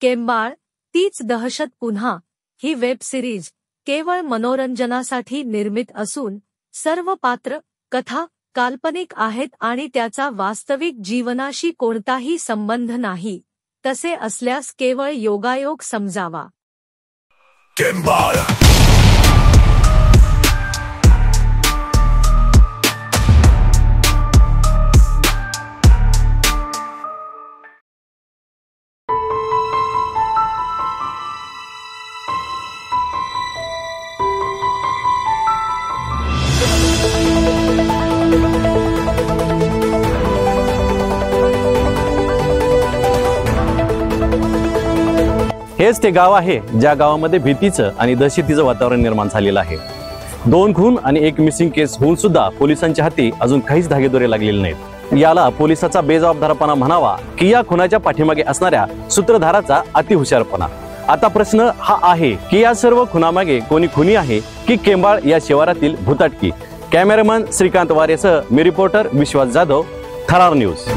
केंबाळ तीच दहशत पुन्हा ही वेब सिरीज केवळ मनोरंजनासाठी निर्मित असून सर्व पात्र कथा काल्पनिक आहेत आणि त्याचा वास्तविक जीवनाशी कोणताही संबंध नाही। तसे असल्यास केवळ योगायोग समजावा। केंबाळ हेच ते गाव आहे ज्या गावामध्ये भीतीचं आणि दहशतीचं वातावरण निर्माण झालेलं आहे। 2 खून आणि 1 मिसिंग केस होऊन सुद्धा पोलिसांच्या हाती अजून काहीच धागेदोरे लागलेले नाहीत। याला पोलिसाचा बेजबाबदारपणा म्हणावा की या खुनाच्या पाठीमागे असणाऱ्या सूत्रधाराचा अतिहुशारपणा। आता प्रश्न हा आहे की या सर्व खुनामागे कोणी खुनी आहे की केंबाळ या शिवारातील भूताटकी। कॅमेरामन श्रीकांत वारेसह मी रिपोर्टर विश्वास जाधव, थरार न्यूज।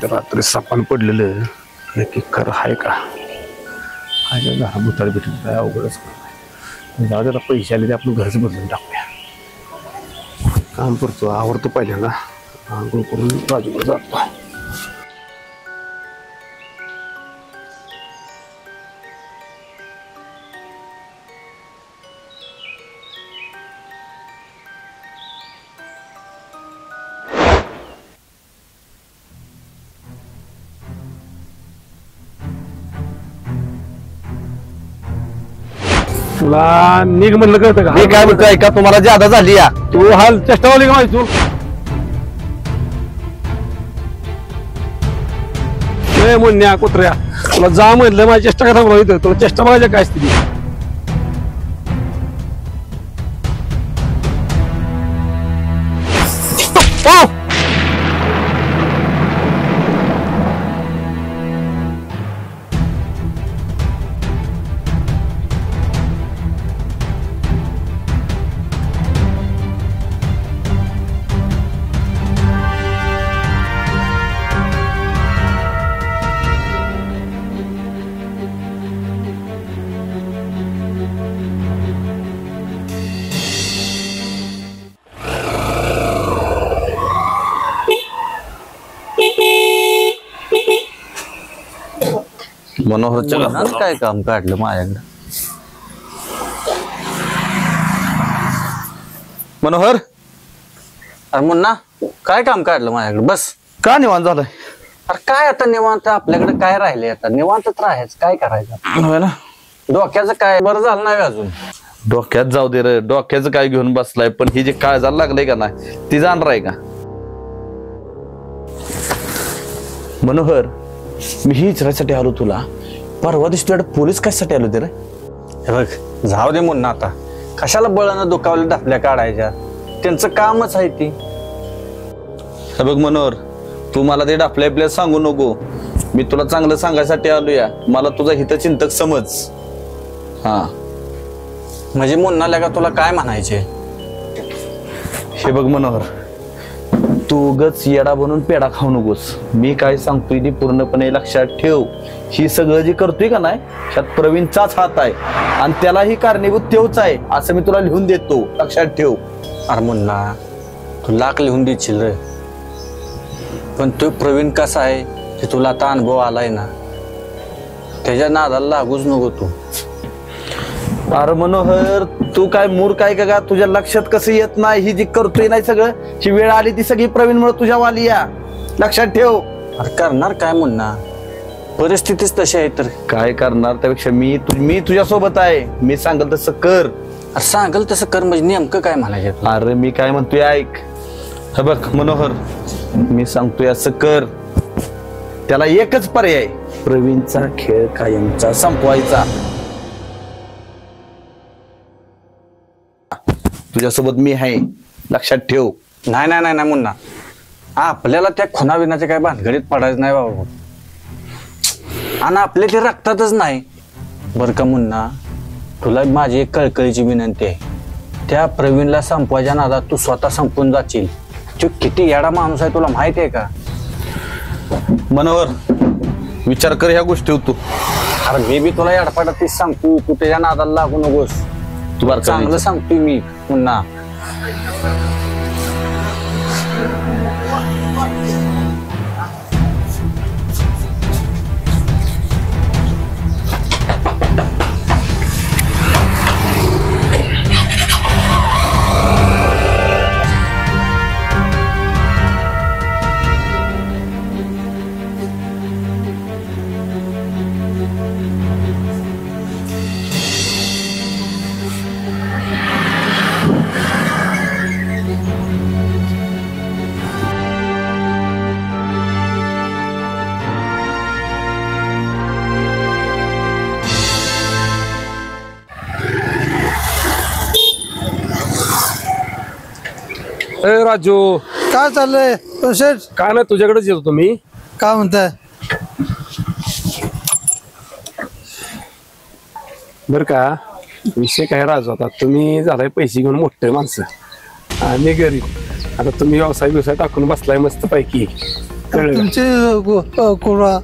रात्री सापान पडलेलं नक्की खरं आहे का? आयला भूताळ भेटून काय अवघडच जाऊ दे, पैसे आले ते आपलं घरच बदलून टाकूया। काम करतो, आवडतो पहिल्यांदा आंघोळ करून राजूला जातो। तुला निघ म्हणलं कळतं का? मी काय म्हणतोय का तुम्हाला ज्यादा झाली या? तू हाल चेष्टावली का माहिती? तू मुन्या कुत्र्या, तुला जा म्हणलं माझी चेष्टा का थांबला इथं? तुला चेष्टा बघायच्या काय स्थिती? मनोहरचं काय काम काढलं माझ्याकडे? मनोहर, अरे मुन्ना काय काम काढलं माझ्याकडे? बस का निवांत झालंय? अरे काय आता निवांत, आपल्याकडे काय राहिले? आता निवांतच राहायचं, काय करायचं? ना डोक्याचं काय बरं झालं नाही अजून? डोक्यात जाऊ दे रे, डोक्याचं काय घेऊन बसलाय? पण ही जे काळजाला लागलंय का नाही ती जाणार आहे का? मनोहर, मी ही विचारायसाठी आलो तुला, परवा दिवशी पोलीस कशासाठी आलो ते रे? बघ जाऊ दे मुन्ना, आता कशाला बळानं दुखावले दाखल्या काढायच्या? त्यांचं कामच आहे ती। बघ मनोहर, तू मला ते डाफल्या आपल्या सांगू नको, मी तुला चांगलं सांगायसाठी आलो या। मला तुझा हितचिंतक समज। हा म्हणजे मुन्नाला का तुला काय म्हणायचे? हे बघ मनोहर, तू उगाच येडा बनून पेडा खाऊ नकोस। मी काय सांगतोय ते पूर्णपणे लक्षात ठेव। ही सगळं जे करतोय का नाही त्यात प्रवीणचाच हात आहे आणि त्यालाही कारणीभूत तेवच आहे असं मी तुला लिहून देतो, लक्षात ठेव। अरे मुन्ना, तू लाख लिहून देशील रे, पण तो प्रवीण कसा आहे ते तुला आता अनुभव आलाय ना, त्याच्या नादाला लागूच नको तू। अरे मनोहर, तू काय मूर्ख आहे का? तुझ्या लक्षात कसं येत नाही? ही जी करतोय नाही सगळं, ही वेळ आली ती सगळी प्रवीणमुळे तुझ्या वाली या, लक्षात ठेव। अरे करणार काय मुन्ना, परिस्थितीच तशी आहे तर काय करणार? त्यापेक्षा मी तुझ्या सोबत आहे, मी सांगल तसं कर। सांगल तसं कर म्हणजे नेमकं काय म्हणायचं? अरे मी काय म्हणतोय ऐक, हे बघ मनोहर, मी सांगतोय असं कर। त्याला एकच पर्याय, प्रवीणचा खेळ कायमचा संपवायचा। तुझ्यासोबत मी आहे, लक्षात ठेव. नाही नाही नाही नाही मुन्ना, आपल्याला त्या खुनाविनाच्या काय भानगडीत पडायचं नाही बाबा. आणि आपल्या ते रक्तातच नाही बरं का मुन्ना. तुला माझी एक कळकळीची विनंती आहे, त्या प्रवीणला संपवायच्या नादात तू स्वतः संपून जाशील. तो किती येडा माणूस आहे तुला माहिती आहे का? मनोहर, विचार कर ह्या गोष्टी तू. अरे मी बी तुला येडपाटात तीच सांगतो, तू त्याच्या नादाला लागू नकोस. तुला चांगलं सांगतोय मी पुन्हा. ए राजू, काय चाललंय शेठ? काय नाही, तुझ्याकडेच येतो तुम्ही. काय म्हणताय? बर का, विषय काय राजू, आता तुम्ही झालाय पैसे घेऊन मोठे माणसं आणि गरीब. आता तुम्ही व्यवसाय टाकून बसलाय मस्त पैकी, कळलं? तुमचे कोरा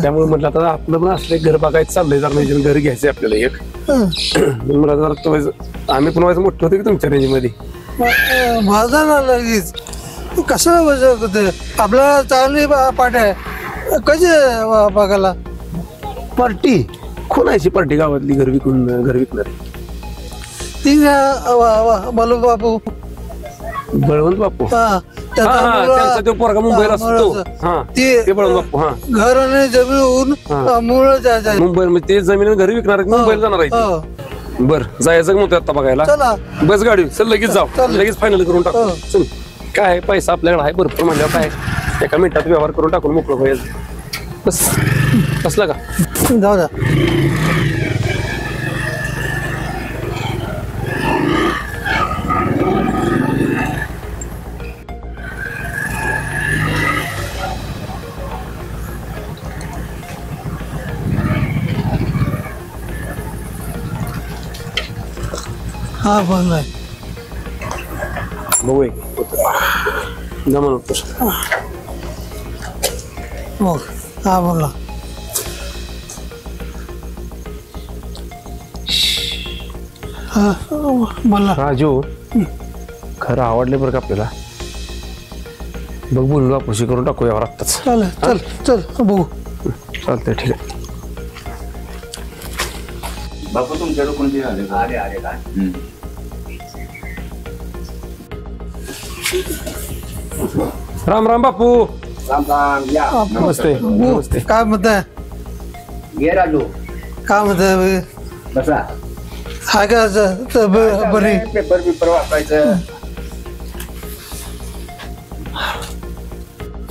त्यामुळे म्हटलं आता आपलं पण असलं घर बघायचं चाललंय, जरा म्हणजे घर घ्यायचं आपल्याला एक. मला जरा तो आम्ही पण व्हायचं मोठं होतं की तुमच्या रेंजमध्ये. माझा ना लगेच कसं होते आपल्याला चांगली पाठ आहे कशी बघायला. पार्टी कोणाची पार्टी गावातली घर विकणार? ती बलू बापू, बळवंत बापू. हा त्यांचा तो पोरगा मुंबईला असतो. ते बळवंत बापू. हा, घर आणि जमीन मूळ जायचं मुंबई, ते जमीन घरी विकणार मुंबईला जाणार आहे. बर, जायचं म्हणतो आता बघायला. चला बस गाडी, चल लगेच जाऊ, लगेच फायनल करून टाकू. चल, काय पैसा आपल्याकडे आहे भरपूर म्हणल्यावर काय एका मिनिटात व्यवहार करून टाकून मोकळं पाहिजे. बस बसला का? जाऊ द्या. हा बंद आहे. बघू जमा नव्हतं. हो, हा बोला. हा बोला. राजू, खरं आवडले बरं का आपल्याला. बघ, बोलून वापशी करून टाकू यावर आत्ताच. चालेल, चल चल बघू. चालतंय, ठीक आहे. बापू तुमच्याकडे कोणते आले का? राम राम बापू. राम राम, या. नमस्ते. नमस्ते. काय म्हणताय? ये राजू, काय म्हणताय? बसा. हाय का बरी? पेपर वाचायचं.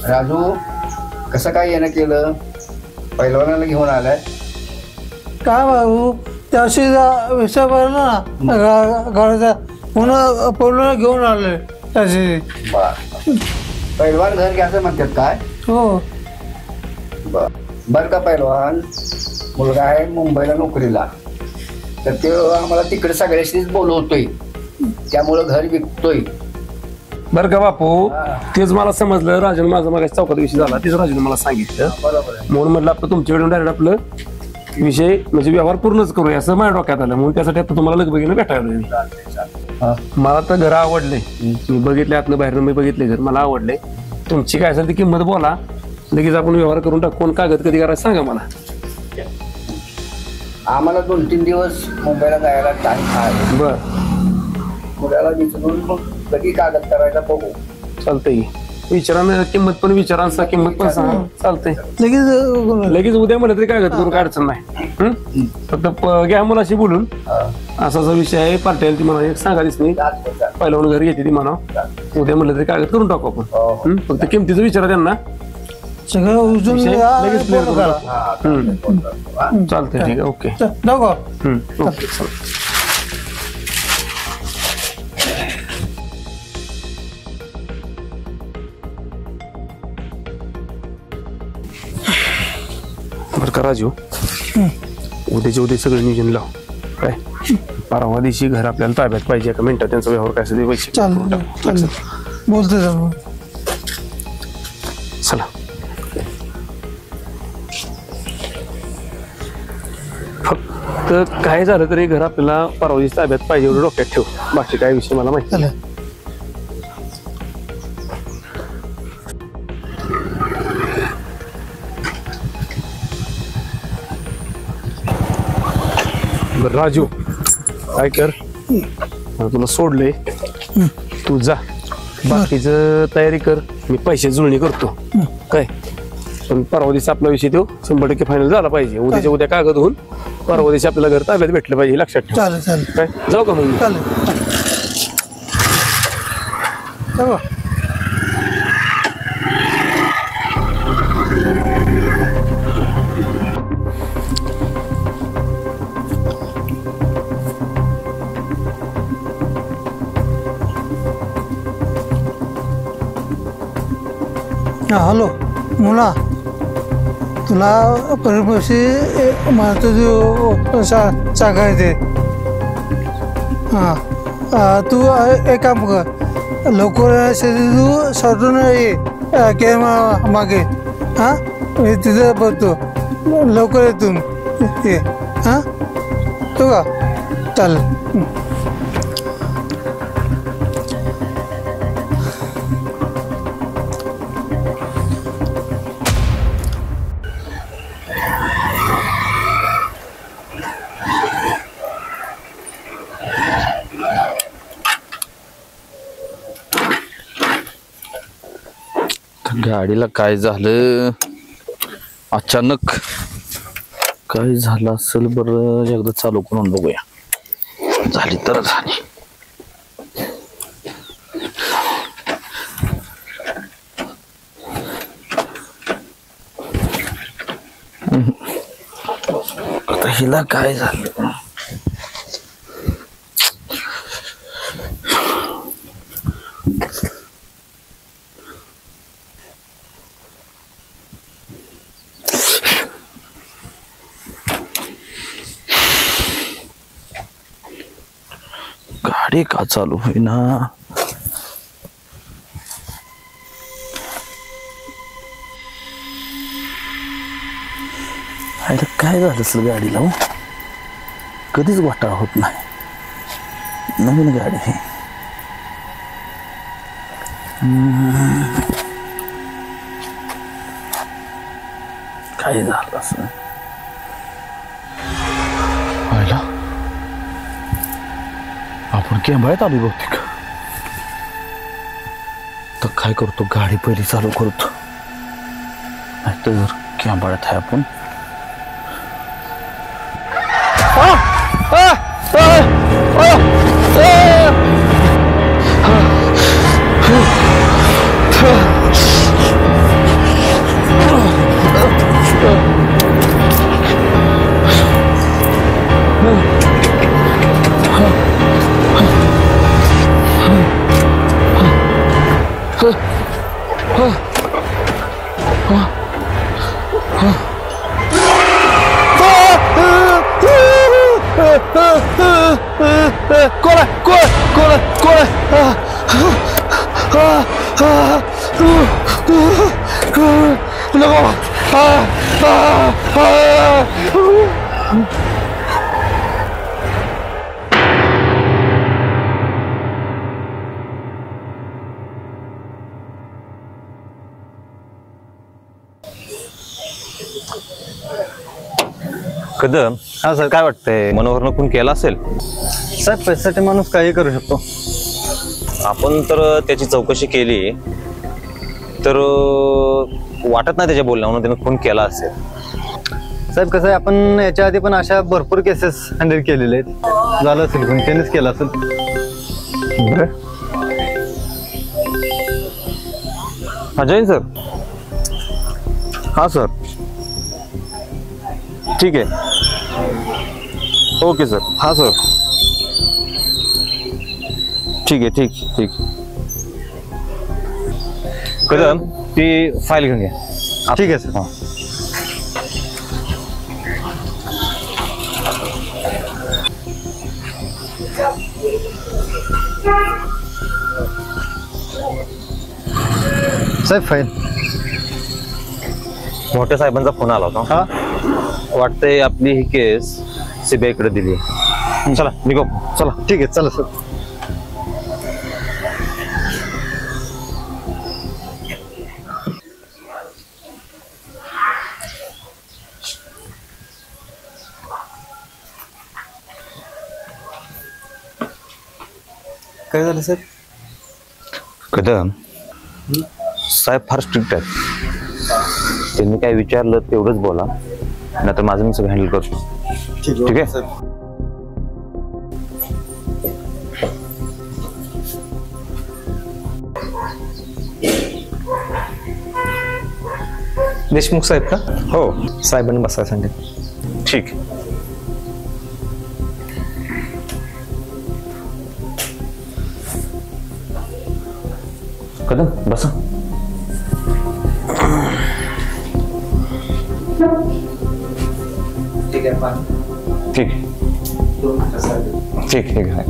राजू, कसं काय येणं केलं? पहिलवानाला घेऊन आलाय? काय बाबू, त्याशी विषय ना घराचा पुन्हा पहिला घेऊन आलोय त्याशी. पहिलवान घर घ्यायचं म्हणतात काय? हो. बर का, पहिलवान मुलगा आहे मुंबईला नोकरीला, तर ते आम्हाला तिकडे सगळ्याशीच बोलवतोय, त्यामुळं घर विकतोय. बरं का बापू, तेच मला समजलं. राजून माझा मागायचा चौकात विषय झाला, तेच राजूने मला सांगितलं. बरोबर आहे. म्हणून म्हटलं आपलं तुमच्याकडून डायरेक्ट आपलं विषय म्हणजे व्यवहार पूर्णच करूया असं माझ्या डोक्यात आलं. म्हणून त्यासाठी आता तुम्हाला लगबगीनं भेटायला. मला तर घर आवडले, मी बघितले आतनं बाहेरनं, मी बघितले घर, मला आवडले. तुमची काय असेल ती किंमत बोला, लगेच आपण व्यवहार करून टाकू. कोण कागद कधी करायचं सांगा मला. आम्हाला 2-3 दिवस मुंबईला जायला टाइम आहे. बर, मुलाला विचारून मग कधी कागद करायचा बघू. चालतंय. विचारानं किंमत पण विचारांचा किंमत पण सांगा. चालतंय, लगेच लगेच उद्या म्हणलं तरी कागद करून काय अडचण नाही. फक्त घ्या मुलाशी बोलून, असा विषय आहे. पार्टी ती म्हणा, एक सांगा दिसणी पहिला घरी येते ती म्हणा. उद्या म्हणलं तरी कागद करून टाकू आपण. फक्त किमतीचं विचारा त्यांना, सगळं उजून लगेच क्लिअर करून टाकू. चालतंय, ठीक आहे. ओके, जाऊ का? ओके. बरं का राजू, उद्याच्या उद्या सगळं नियोजन लाव काय. परवा दिवशी घर आपल्याला ताब्यात पाहिजे, एका मिनिटात त्यांचा व्यवहार काय असेल ते पैसे चालेल बोलते जाऊ. चला. फक्त काय झालं तरी घर आपल्याला परवा दिवशी ताब्यात पाहिजे एवढं डोक्यात ठेव. बाकी काय विषय मला माहिती चालेल. बरं राजू, काय कर, मला तुला सोडलंय, तू जा बाकीचं तयारी कर, मी पैसे जुळणी करतो काय. पण परवा दिवशी आपला विषय तो 100% फायनल झाला पाहिजे. उद्याच्या उद्या कागद होऊन परवा दिवशी आपल्याला घर ताब्यात भेटलं पाहिजे, लक्षात ठेव. चालेल चालेल काय जाऊ का मग? चालेल चला. हॅलो मुला, तुला परिपक्षी माझं जो सांगायचे. हां तू एक काम कर, लवकर तू साठून ये के मागे. हां मी तिथं बघतो, लवकर येतून ये. हां तू का चालेल. गाडीला काय झालं अचानक, काय झालं असेल बरं, एकदा चालू करून बघूया. झाली तर झाली. आता हिला काय झालं, गाडी का चालू होईना. काय झालं असेल गाडीला, कधीच घोटाळा होत नाही, नवीन गाडी आहे. काय झालं असं, आपण केंबाळ्यात आली बहुतेक. तर काय करतो, गाडी पहिली चालू करतो, नाहीतर केंबाळ्यात आहे आपण. कदम, हा सर. काय वाटतंय, मनोहरनं खून केला असेल? साहेब पैशासाठी माणूस काही करू शकतो. आपण तर त्याची चौकशी केली तर वाटत नाही त्याच्या बोलण्यावरून त्यानं खून केला असेल. साहेब कसं आहे, आपण याच्या आधी पण अशा भरपूर केसेस हँडल केलेले आहेत. झालं असेल खून त्यानेच केला असेल. जैन सर. हा सर, ठीक आहे, ओके सर. हा सर, ठीक आहे, ठीक ठीक. कदम, ती फाईल घेऊन घ्या. ठीक आहे सर. हा. साहेब फाईल. मोठ्या साहेबांचा फोन आला होता. हा वाटतंय आपली ही केस सीबीआय कडे दिली. चला निघो. चला. ठीक आहे चला सर. काय झालं साहेब? कदम साहेब फार स्ट्रिक्ट आहेत. त्यांनी काय विचारलं तेवढंच बोला, नाहीतर माझं मी सगळं हँडल करतो. ठीक आहे साहेब. देशमुख साहेब का? हो. साहेबांनी बसायला सांगितलं. ठीक. कदम बसा. ठीक आहे. ठीक ठीक ठीक आहे.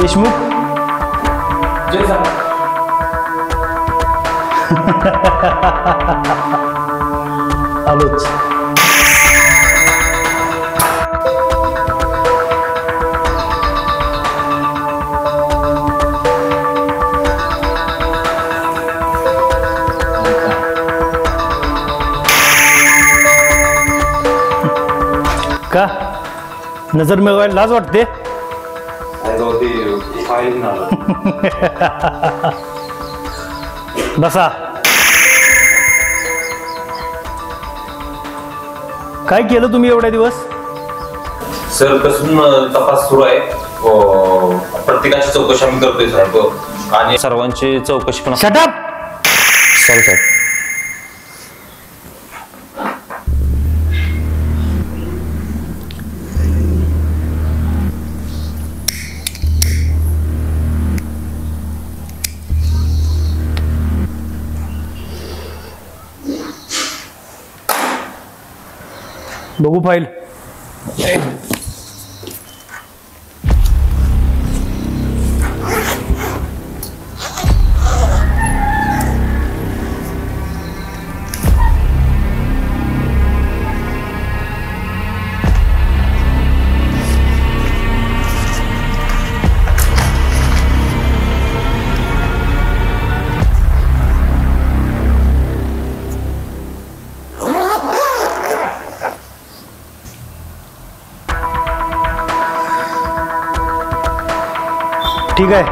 देशमुख आलोच. का नजर मिळवायला लाज वाटते? बसा. काय केलं तुम्ही एवढ्या दिवस? सर कसून तपास सुरू आहे. प्रत्येकाची चौकशी आम्ही करतोय सर, आणि सर्वांची चौकशी पण. Shut up. सॉरी साहेब. बघू फाईल. ठीक आहे,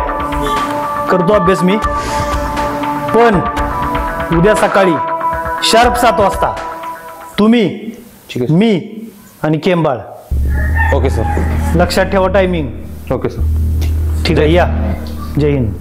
करतो अभ्यास मी. पण उद्या सकाळी शार्प 7 वाजता तुम्ही, मी आणि केंबाळ. Okay sir. लक्षात ठेवा टायमिंग. Okay sir. ठीक आहे, या. जय हिंद.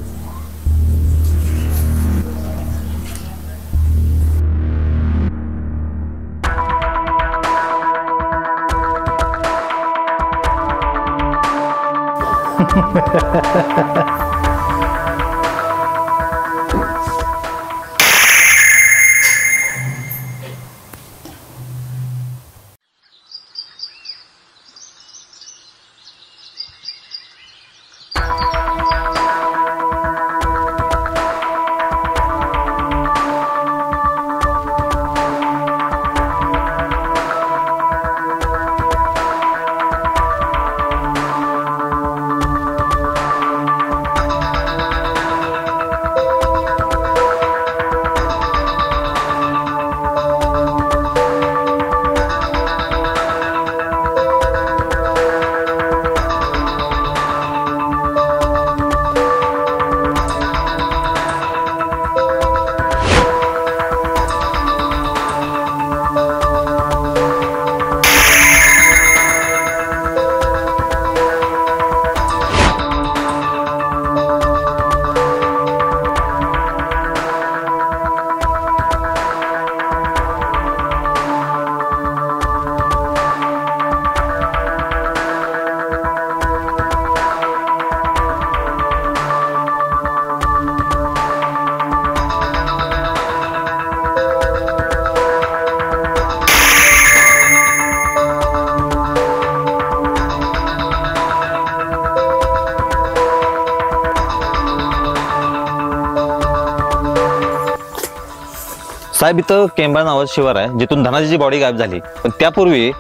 साहेब इथं केंबा नावाचं शिवार आहे जिथून धनाजीची बॉडी गायब झाली, पण त्यापूर्वी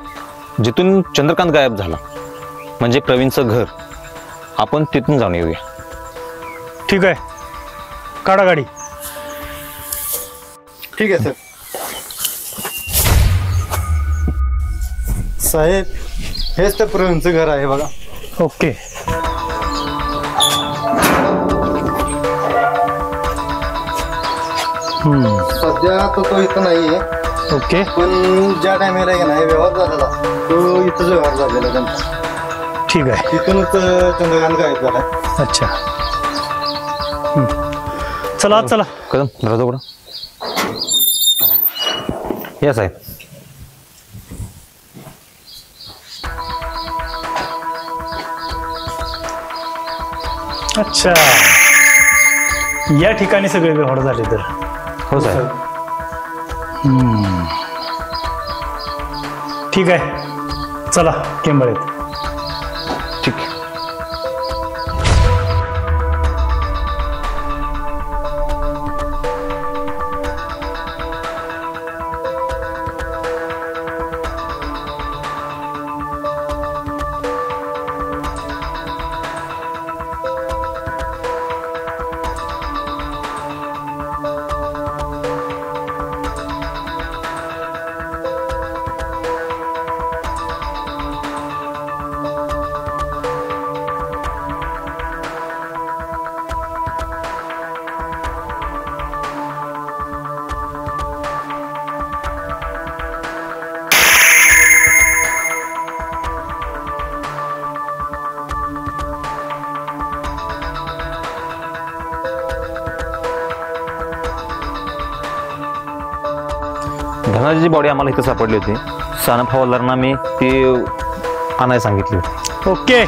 जिथून चंद्रकांत गायब झाला म्हणजे प्रवीणचं घर, आपण तिथून जाऊन येऊया. ठीक आहे, काढा गाडी. ठीक आहे सर. साहेब हेच तर प्रवीणचं घर आहे बघा. ओके. सध्या तो इथं नाहीये. ओके. पण ज्या टायमेला आहे नाही व्यवहार झालेला तो इथंच व्यवहार झालेला त्यांचा. ठीक आहे. तिथूनच चंद्रकांत गायब झाला. अच्छा. चला चला. कदम दरवाजा उघडा. या साहेब. अच्छा, या ठिकाणी सगळे व्यवहार झाले तर. हो साहेब. ठीक आहे, चला केंबळेत. ठीक आहे. धनाजीची बॉडी आम्हाला इथं सापडली होती. सानप हवालदारांना मी ती आणायला सांगितली होती. ओके.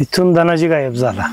इथून धनाजी गायब झाला.